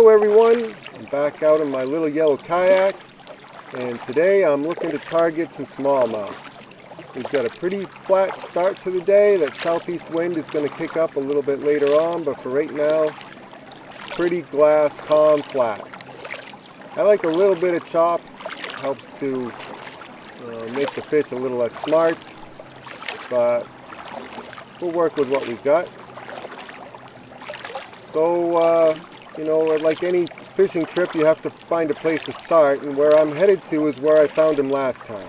Hello everyone, I'm back out in my little yellow kayak, and today I'm looking to target some smallmouth. We've got a pretty flat start to the day. That southeast wind is going to kick up a little bit later on, but for right now, pretty glass, calm, flat. I like a little bit of chop, helps to make the fish a little less smart, but we'll work with what we've got. So, like any fishing trip, you have to find a place to start, and where I'm headed to is where I found him last time.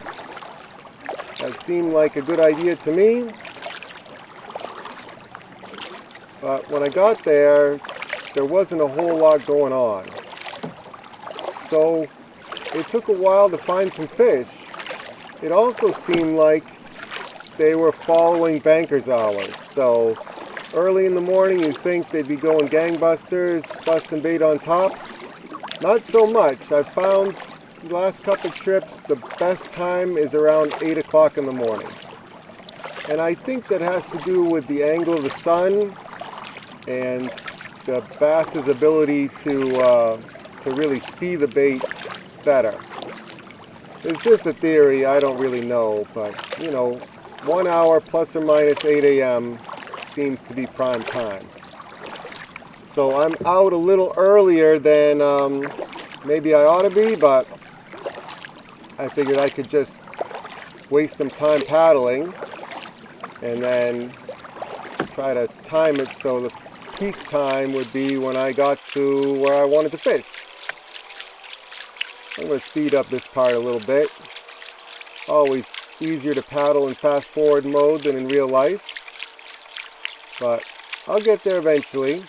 That seemed like a good idea to me, but when I got there, there wasn't a whole lot going on. So it took a while to find some fish. It also seemed like they were following banker's hours. So early in the morning you think they'd be going gangbusters, busting bait on top. Not so much. I've found the last couple trips the best time is around 8 o'clock in the morning. And I think that has to do with the angle of the sun and the bass's ability to really see the bait better. It's just a theory, I don't really know, but 1 hour plus or minus 8 a.m. seems to be prime time. So I'm out a little earlier than maybe I ought to be, but I figured I could just waste some time paddling and then try to time it so the peak time would be when I got to where I wanted to fish. I'm going to speed up this part a little bit. Always easier to paddle in fast forward mode than in real life, but I'll get there eventually.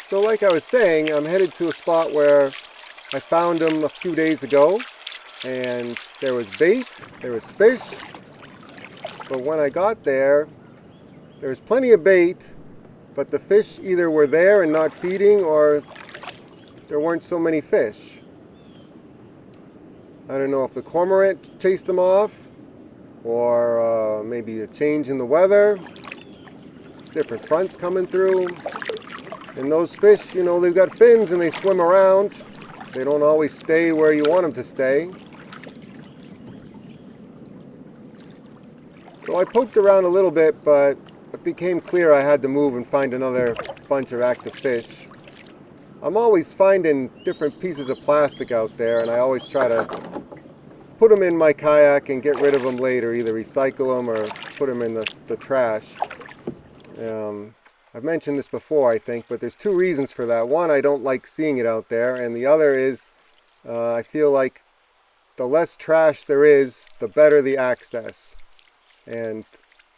So like I was saying, I'm headed to a spot where I found them a few days ago, and there was bait, there was fish, but when I got there, there was plenty of bait, but the fish either were there and not feeding, or there weren't so many fish. I don't know if the cormorant chased them off, or maybe a change in the weather. It's different fronts coming through. And those fish, they've got fins and they swim around. They don't always stay where you want them to stay. So I poked around a little bit, but it became clear I had to move and find another bunch of active fish. I'm always finding different pieces of plastic out there, and I always try to put them in my kayak and get rid of them later, either recycle them or put them in the trash. I've mentioned this before, I think, but there's two reasons for that. One, I don't like seeing it out there, and the other is I feel like the less trash there is, the better the access. And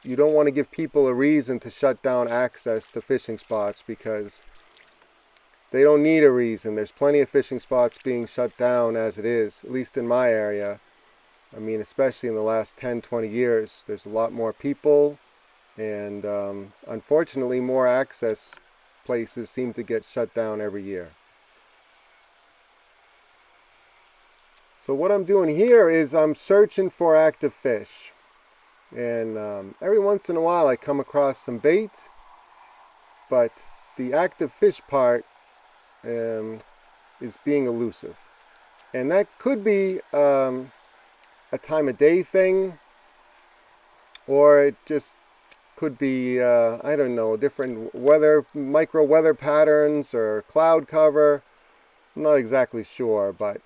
you don't want to give people a reason to shut down access to fishing spots, because they don't need a reason. There's plenty of fishing spots being shut down as it is, at least in my area. I mean, especially in the last 10-20 years, there's a lot more people, and unfortunately more access places seem to get shut down every year. So what I'm doing here is I'm searching for active fish, and every once in a while I come across some bait, but the active fish part is being elusive, and that could be a time of day thing, or it just could be I don't know, different weather, micro weather patterns or cloud cover. I'm not exactly sure, but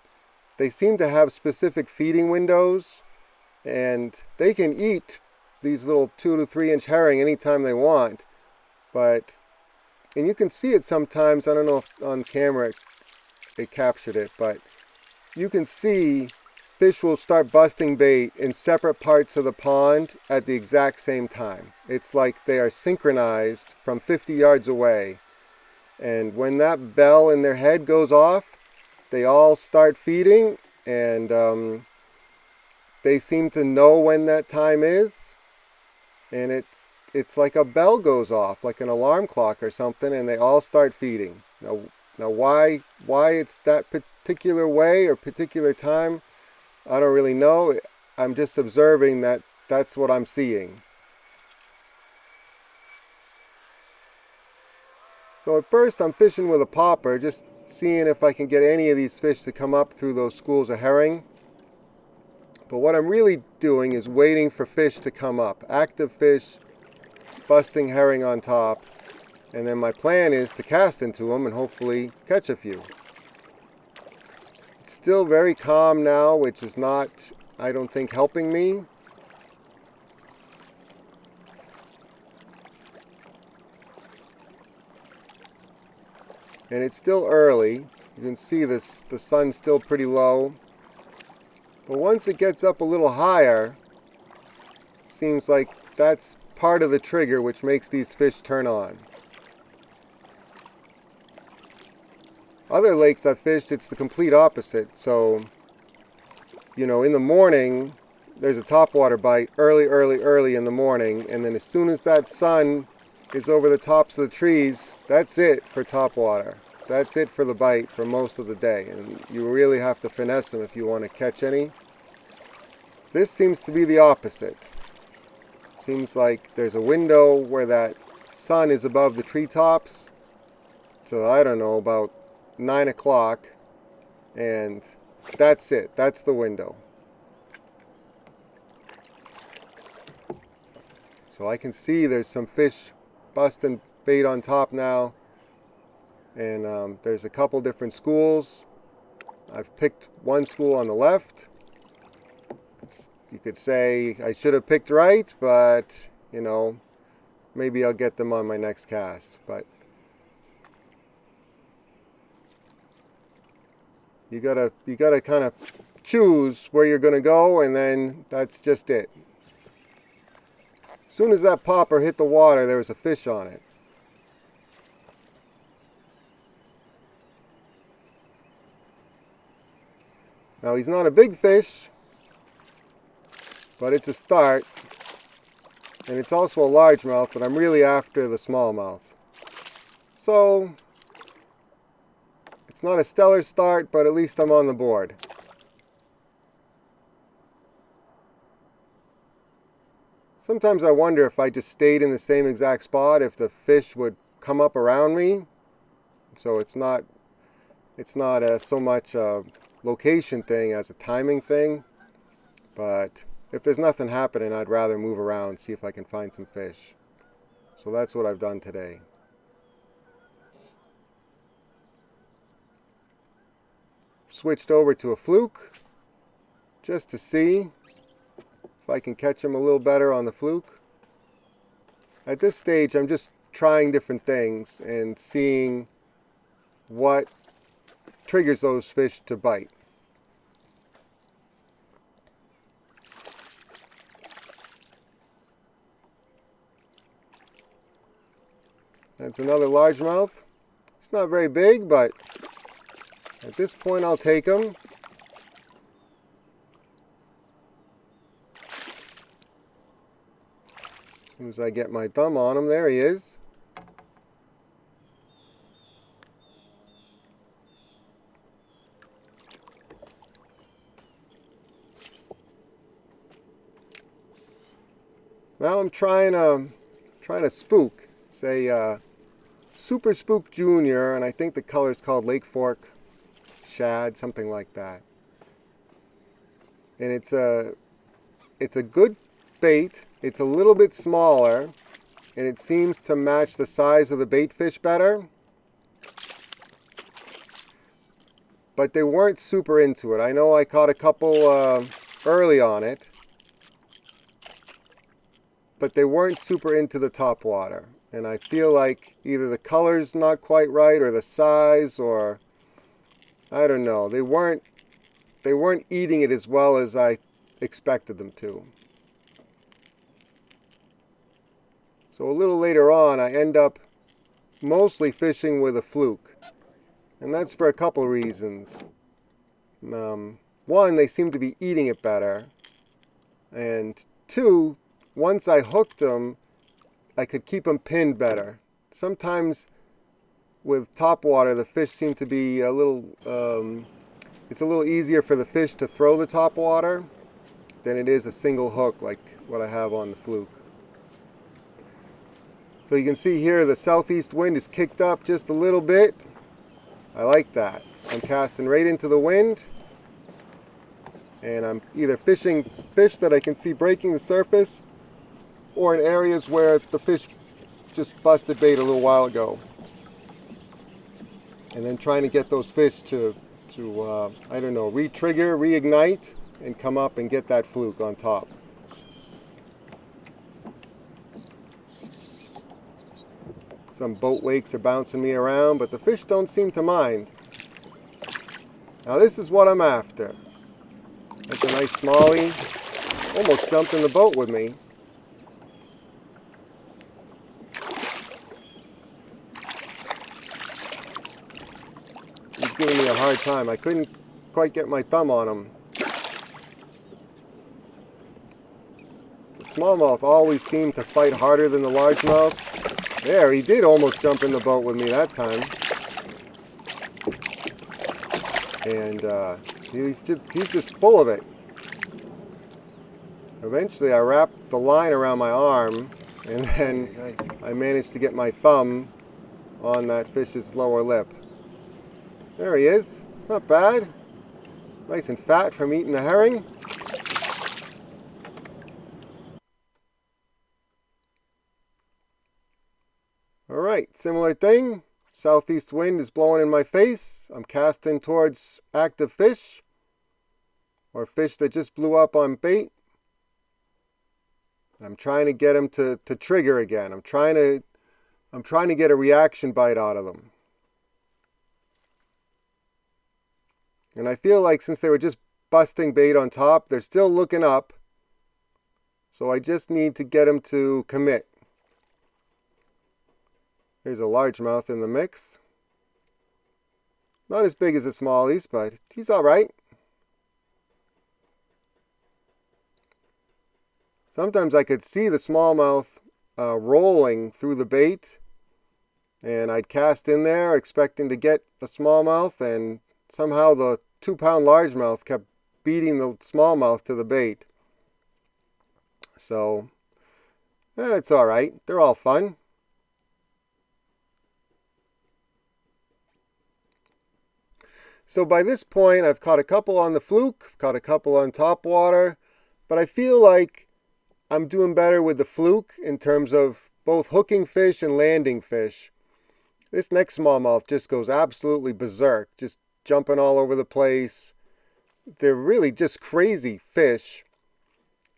they seem to have specific feeding windows, and they can eat these little 2 to 3 inch herring anytime they want. And you can see it sometimes. I don't know if on camera it captured it, but you can see fish will start busting bait in separate parts of the pond at the exact same time. It's like they are synchronized from 50 yards away. And when that bell in their head goes off, they all start feeding, and they seem to know when that time is. And it's like a bell goes off, like an alarm clock or something, and they all start feeding. Now why it's that particular way or particular time, I don't really know. I'm just observing that that's what I'm seeing. So at first I'm fishing with a popper, just seeing if I can get any of these fish to come up through those schools of herring. But what I'm really doing is waiting for fish to come up, active fish, busting herring on top, and then my plan is to cast into them and hopefully catch a few. It's still very calm now, which is not, I don't think, helping me. And it's still early. You can see this, the sun's still pretty low. But once it gets up a little higher, seems like that's part of the trigger which makes these fish turn on. Other lakes I've fished, it's the complete opposite. So, you know, in the morning, there's a topwater bite early in the morning. And then as soon as that sun is over the tops of the trees, that's it for topwater. That's it for the bite for most of the day. And you really have to finesse them if you want to catch any. This seems to be the opposite. Seems like there's a window where that sun is above the treetops. So I don't know, about 9 o'clock, and that's it. That's the window. So I can see there's some fish busting bait on top now, and there's a couple different schools. I've picked one school on the left. You could say I should have picked right, but you know, maybe I'll get them on my next cast. But you gotta kind of choose where you're gonna go, and then that's just it. As soon as that popper hit the water, there was a fish on it. Now he's not a big fish, but it's a start, and it's also a largemouth, and I'm really after the smallmouth. So it's not a stellar start, but at least I'm on the board. Sometimes I wonder if I just stayed in the same exact spot, if the fish would come up around me. So it's not so much a location thing as a timing thing. But if there's nothing happening, I'd rather move around, see if I can find some fish. So that's what I've done today. Switched over to a fluke just to see if I can catch them a little better on the fluke. At this stage, I'm just trying different things and seeing what triggers those fish to bite. That's another largemouth. It's not very big, but at this point I'll take him. As soon as I get my thumb on him, there he is. Now I'm trying a spook. It's a Super Spook Junior, and I think the color is called Lake Fork Shad, something like that. And it's a good bait. It's a little bit smaller, and it seems to match the size of the bait fish better. But they weren't super into it. I know I caught a couple early on it, but they weren't super into the top water. And I feel like either the color's not quite right, or the size, or I don't know. They weren't eating it as well as I expected them to. So a little later on, I end up mostly fishing with a fluke. And that's for a couple reasons. One, they seem to be eating it better. And two, once I hooked them, I could keep them pinned better. Sometimes with topwater, the fish seem to be a little, it's a little easier for the fish to throw the topwater than it is a single hook like what I have on the fluke. So you can see here the southeast wind is kicked up just a little bit. I like that. I'm casting right into the wind, and I'm either fishing fish that I can see breaking the surface or in areas where the fish just busted bait a little while ago. And then trying to get those fish to I don't know, re-trigger, reignite, and come up and get that fluke on top. Some boat wakes are bouncing me around, but the fish don't seem to mind. Now this is what I'm after. That's a nice smallie. Almost jumped in the boat with me. He's giving me a hard time. I couldn't quite get my thumb on him. The smallmouth always seemed to fight harder than the largemouth. There, he did almost jump in the boat with me that time. And he's just full of it. Eventually I wrapped the line around my arm, and then I managed to get my thumb on that fish's lower lip. There he is. Not bad. Nice and fat from eating the herring. Alright, similar thing. Southeast wind is blowing in my face. I'm casting towards active fish, or fish that just blew up on bait. I'm trying to get them to trigger again. I'm trying to get a reaction bite out of them. And I feel like since they were just busting bait on top, they're still looking up. So I just need to get them to commit. There's a largemouth in the mix. Not as big as the smallies, but he's alright. Sometimes I could see the smallmouth rolling through the bait, and I'd cast in there expecting to get a smallmouth, and somehow the 2-pound largemouth kept beating the smallmouth to the bait. So, it's alright. They're all fun. So by this point, I've caught a couple on the fluke, caught a couple on top water, but I feel like I'm doing better with the fluke in terms of both hooking fish and landing fish. This next smallmouth just goes absolutely berserk, just jumping all over the place. They're really just crazy fish.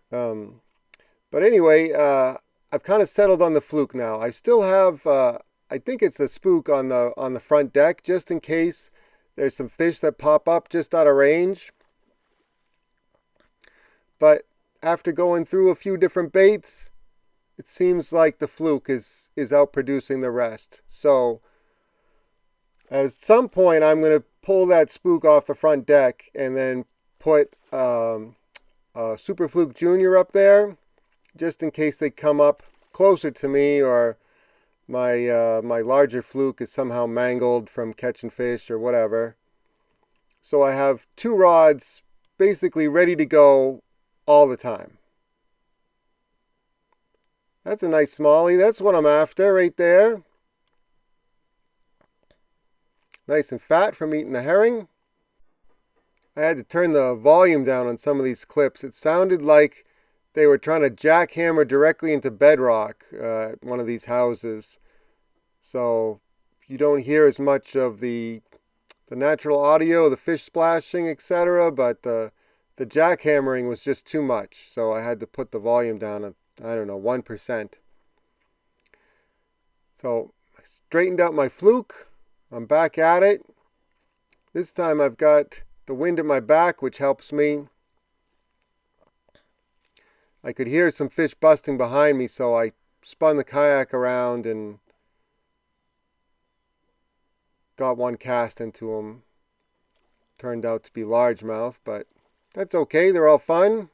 But anyway, I've kind of settled on the fluke now. I still have, I think it's a spook on the front deck, just in case there's some fish that pop up just out of range. But after going through a few different baits, it seems like the fluke is outproducing the rest. So at some point I'm going to pull that spook off the front deck and then put a Super Fluke Junior up there, just in case they come up closer to me, or my larger fluke is somehow mangled from catching fish or whatever. So I have 2 rods basically ready to go all the time. That's a nice smallie. That's what I'm after right there. Nice and fat from eating the herring. I had to turn the volume down on some of these clips. It sounded like they were trying to jackhammer directly into bedrock at one of these houses. So you don't hear as much of the natural audio, the fish splashing, etc. But the jackhammering was just too much. So I had to put the volume down at, I don't know, 1%. So I straightened out my fluke. I'm back at it. This time I've got the wind at my back, which helps me. I could hear some fish busting behind me, so I spun the kayak around and got one cast into them. Turned out to be largemouth, but that's okay. They're all fun.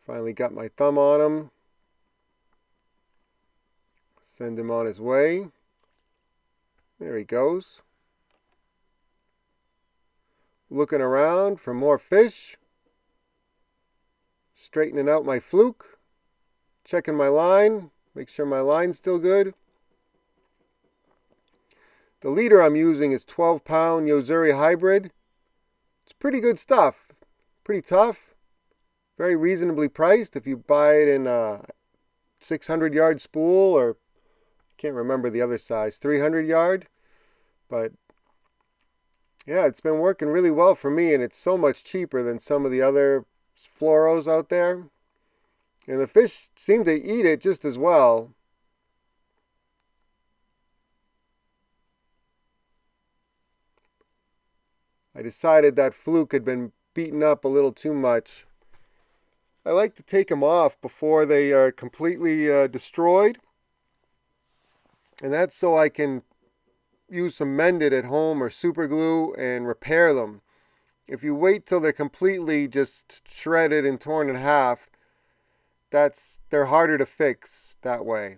Finally got my thumb on him. Send him on his way. There he goes. looking around for more fish, straightening out my fluke, checking my line, make sure my line's still good. The leader I'm using is 12-pound Yozuri hybrid. It's pretty good stuff, pretty tough, very reasonably priced if you buy it in a 600-yard spool, or I can't remember the other size, 300-yard. But yeah, it's been working really well for me, and it's so much cheaper than some of the other fluoros out there. And the fish seem to eat it just as well. I decided that fluke had been beaten up a little too much. I like to take them off before they are completely destroyed. And that's so I can use some Mend-It at home or super glue and repair them. If you wait till they're completely just shredded and torn in half, they're harder to fix that way.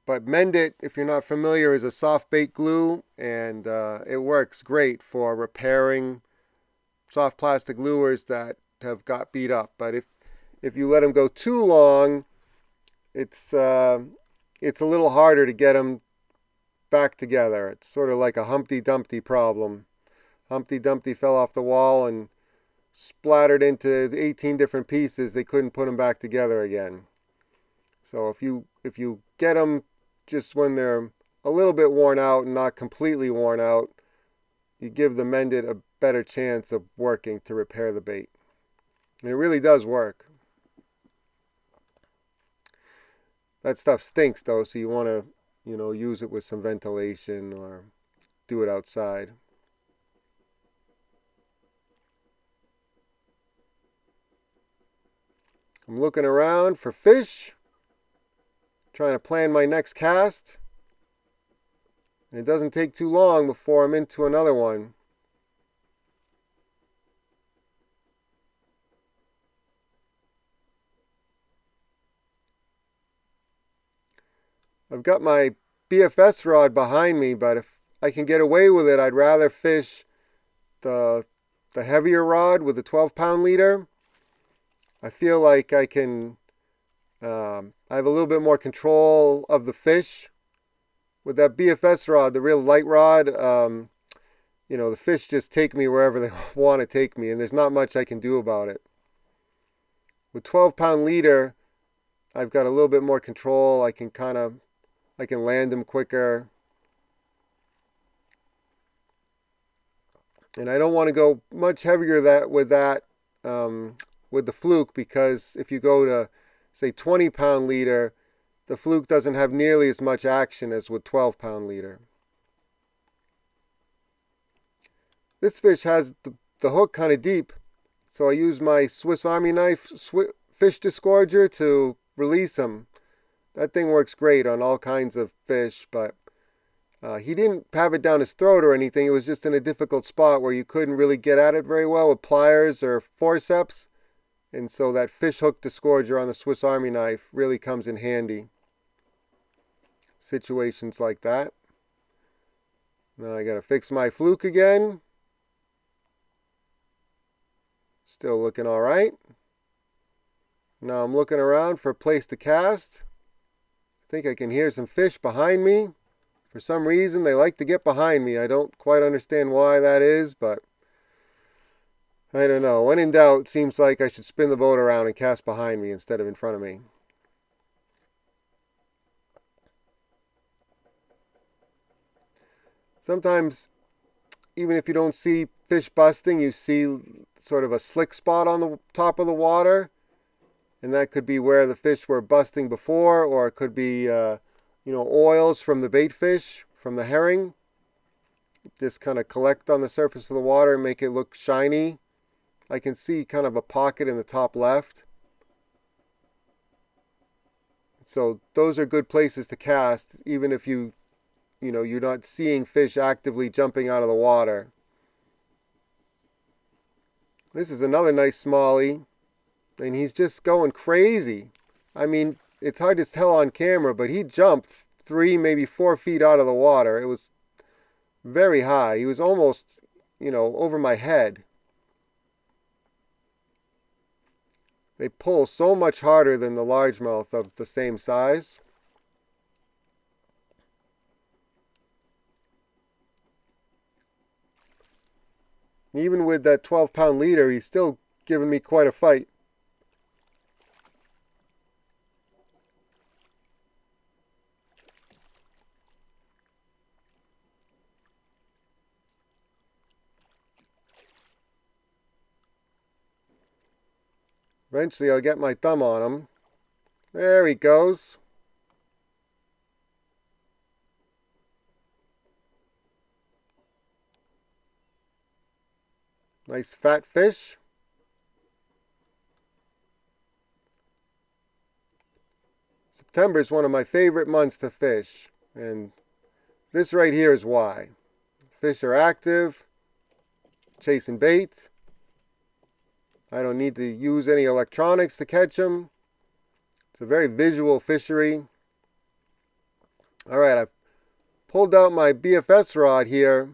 But Mend-It, if you're not familiar, is a soft bait glue, and it works great for repairing soft plastic lures that have got beat up. But if you let them go too long, it's a little harder to get them back together. It's sort of like a Humpty Dumpty problem. Humpty Dumpty fell off the wall and splattered into 18 different pieces. They couldn't put them back together again. So if you get them just when they're a little bit worn out and not completely worn out, you give the Mend-It a better chance of working to repair the bait. And it really does work. That stuff stinks though, so you want to, use it with some ventilation or do it outside. I'm looking around for fish, trying to plan my next cast. And it doesn't take too long before I'm into another one. I've got my BFS rod behind me, but if I can get away with it, I'd rather fish the heavier rod with the 12-pound leader. I feel like I have a little bit more control of the fish. With that BFS rod, the real light rod, the fish just take me wherever they want to take me, and there's not much I can do about it. With 12-pound leader, I've got a little bit more control. I can land them quicker. And I don't want to go much heavier with the fluke, because if you go to, say, 20-pound leader, the fluke doesn't have nearly as much action as with 12-pound leader. This fish has the hook kind of deep, so I use my Swiss Army knife fish disgorger to release him. That thing works great on all kinds of fish, but he didn't have it down his throat or anything. It was just in a difficult spot where you couldn't really get at it very well with pliers or forceps. And so that fish hook disgorger on the Swiss Army knife really comes in handy. Situations like that. Now I gotta fix my fluke again. Still looking all right. Now I'm looking around for a place to cast. I think I can hear some fish behind me. For some reason, they like to get behind me. I don't quite understand why that is, but I don't know. When in doubt, it seems like I should spin the boat around and cast behind me instead of in front of me. Sometimes, even if you don't see fish busting, you see sort of a slick spot on the top of the water. And that could be where the fish were busting before, or it could be, oils from the bait fish, from the herring. Just kind of collect on the surface of the water and make it look shiny. I can see kind of a pocket in the top left. So those are good places to cast, even if you're not seeing fish actively jumping out of the water. This is another nice smallie, and he's just going crazy. I mean, it's hard to tell on camera, but he jumped 3, maybe 4 feet out of the water. It was very high. He was almost over my head. They pull so much harder than the largemouth of the same size. Even with that 12-pound leader, he's still giving me quite a fight. Eventually I'll get my thumb on him. There he goes. Nice fat fish. September is one of my favorite months to fish, and this right here is why. Fish are active, chasing bait. I don't need to use any electronics to catch them. It's a very visual fishery. Alright, I've pulled out my BFS rod here,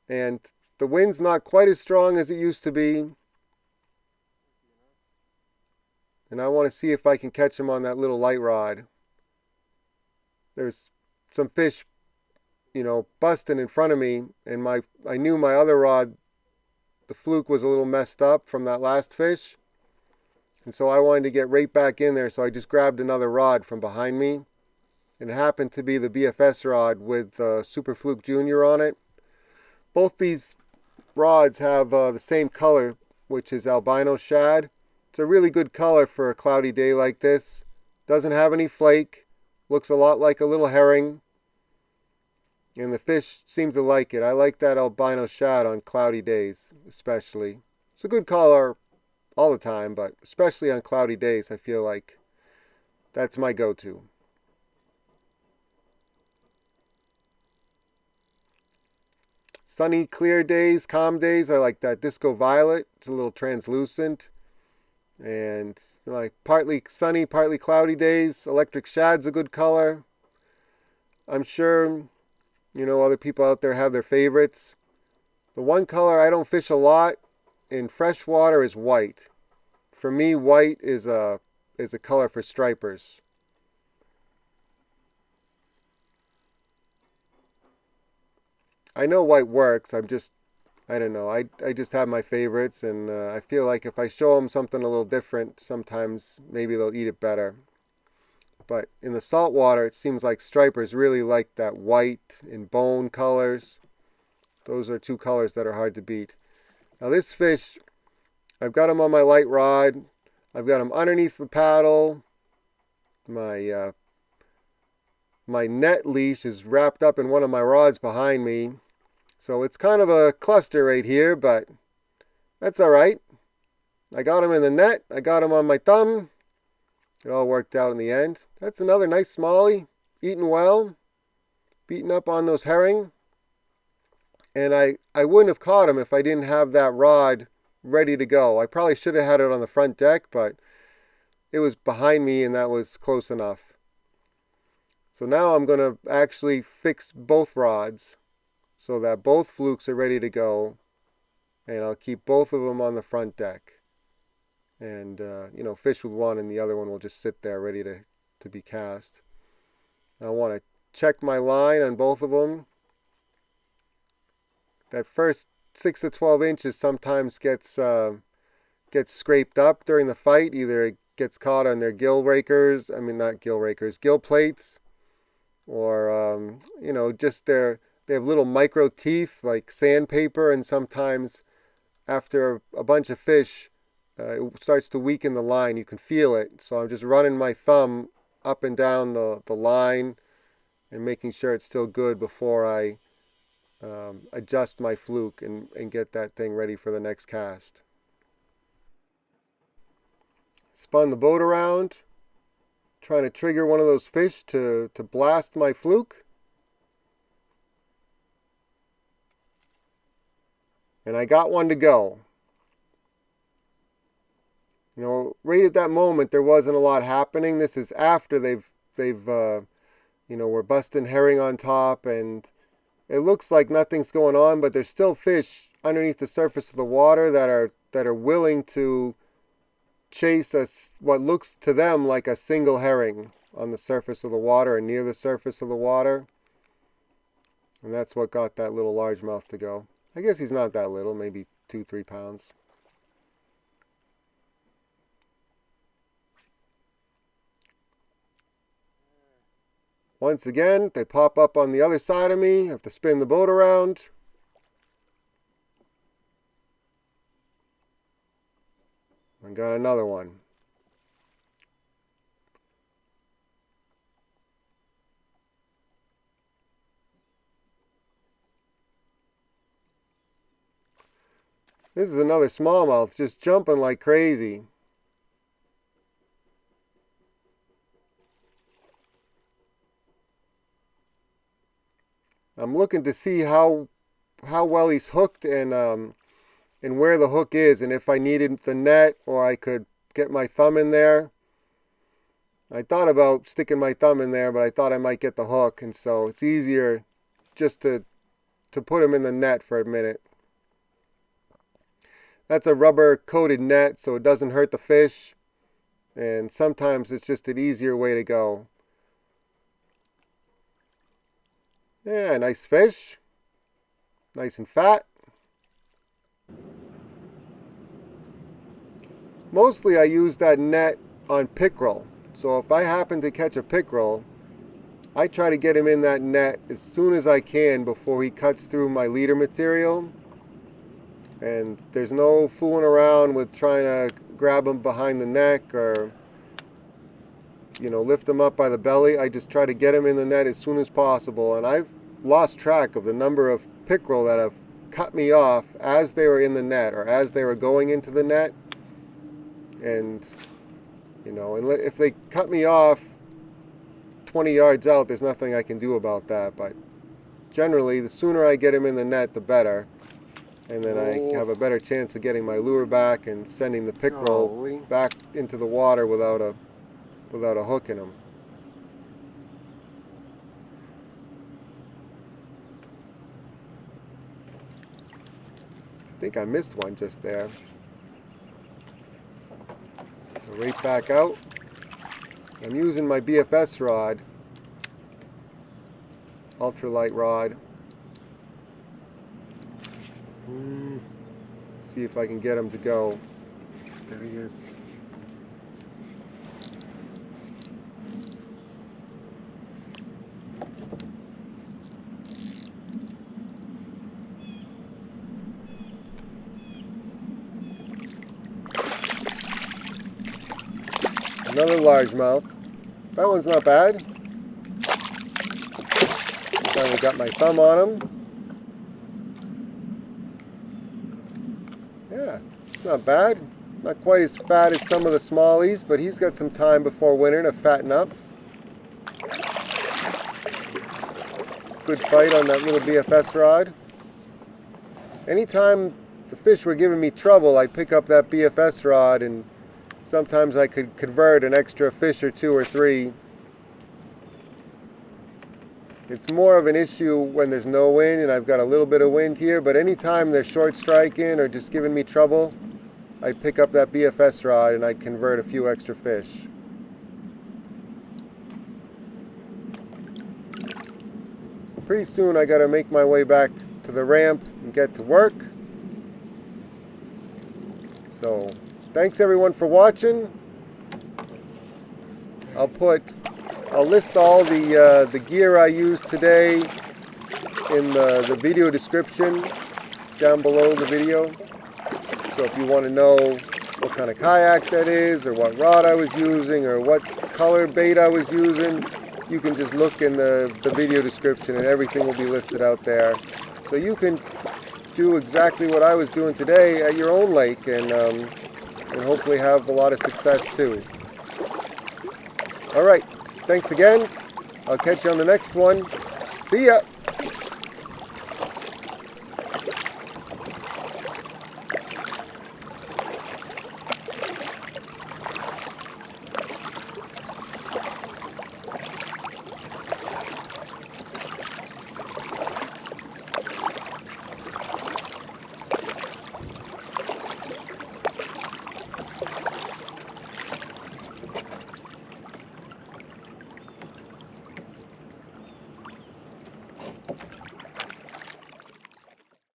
and the wind's not quite as strong as it used to be. And I want to see if I can catch them on that little light rod. There's some fish, busting in front of me, and I knew my other rod, the fluke, was a little messed up from that last fish. And so I wanted to get right back in there, so I just grabbed another rod from behind me. And it happened to be the BFS rod with Super Fluke Junior on it. Both these rods have the same color, which is albino shad. It's a really good color for a cloudy day like this. Doesn't have any flake. Looks a lot like a little herring. And the fish seem to like it. I like that albino shad on cloudy days, especially. It's a good color all the time, but especially on cloudy days, I feel like that's my go-to. Sunny, clear days, calm days, I like that disco violet. It's a little translucent. And like partly sunny, partly cloudy days, electric shad's a good color. I'm sure other people out there have their favorites. The one color I don't fish a lot in freshwater is white. For me, white is a color for stripers. I know white works. I don't know. I just have my favorites, and I feel like if I show them something a little different, sometimes maybe they'll eat it better. But in the saltwater, it seems like stripers really like that white and bone colors. Those are two colors that are hard to beat. Now this fish, I've got him on my light rod. I've got him underneath the paddle. My net leash is wrapped up in one of my rods behind me. So it's kind of a cluster right here, but that's alright. I got him in the net. I got him on my thumb. It all worked out in the end. That's another nice smallie, eating well, beating up on those herring. And I wouldn't have caught him if I didn't have that rod ready to go. I probably should have had it on the front deck, but it was behind me and that was close enough. So now I'm going to actually fix both rods so that both flukes are ready to go. And I'll keep both of them on the front deck. And, fish with one and the other one will just sit there ready to be cast. I want to check my line on both of them. That first 6 to 12 inches sometimes gets scraped up during the fight. Either it gets caught on their gill rakers, not gill rakers, gill plates, or, just they have little micro teeth like sandpaper, and sometimes after a bunch of fish, it starts to weaken the line. You can feel it. So I'm just running my thumb up and down the line and making sure it's still good before I adjust my fluke and get that thing ready for the next cast. Spun the boat around, trying to trigger one of those fish to blast my fluke. And I got one to go. Right at that moment, there wasn't a lot happening. This is after they've we're busting herring on top, and it looks like nothing's going on, but there's still fish underneath the surface of the water that are willing to chase what looks to them like a single herring on the surface of the water or near the surface of the water. And that's what got that little largemouth to go. I guess he's not that little, maybe 2-3 pounds. Once again, they pop up on the other side of me. I have to spin the boat around. I got another one. This is another smallmouth just jumping like crazy. I'm looking to see how well he's hooked and where the hook is, and if I needed the net or I could get my thumb in there. I thought about sticking my thumb in there, but I thought I might get the hook, and so it's easier just to put him in the net for a minute. That's a rubber coated net, so it doesn't hurt the fish, and sometimes it's just an easier way to go. Yeah, nice fish. Nice and fat. Mostly I use that net on pickerel. So if I happen to catch a pickerel, I try to get him in that net as soon as I can before he cuts through my leader material. And there's no fooling around with trying to grab him behind the neck or, you know, lift him up by the belly. I just try to get him in the net as soon as possible. And I've lost track of the number of pickerel that have cut me off as they were in the net or as they were going into the net. And, you know, if they cut me off 20 yards out, there's nothing I can do about that. But generally, the sooner I get him in the net, the better. And then I have a better chance of getting my lure back and sending the pickerel back into the water without a hook in him. I think I missed one just there. So right back out. I'm using my BFS rod, ultralight rod. See if I can get him to go. There he is. Another largemouth. That one's not bad. Finally got my thumb on him. Yeah, it's not bad. Not quite as fat as some of the smallies, but he's got some time before winter to fatten up. Good fight on that little BFS rod. Anytime the fish were giving me trouble, I'd pick up that BFS rod, and sometimes I could convert an extra fish or 2 or 3. It's more of an issue when there's no wind and I've got a little bit of wind here, but anytime they're short striking or just giving me trouble, I'd pick up that BFS rod and I'd convert a few extra fish. Pretty soon I gotta make my way back to the ramp and get to work. So, thanks everyone for watching. I'll list all the gear I used today in the video description down below the video. So if you want to know what kind of kayak that is, or what rod I was using, or what color bait I was using, you can just look in the video description and everything will be listed out there. So you can do exactly what I was doing today at your own lake and hopefully have a lot of success too. Alright, thanks again. I'll catch you on the next one. See ya!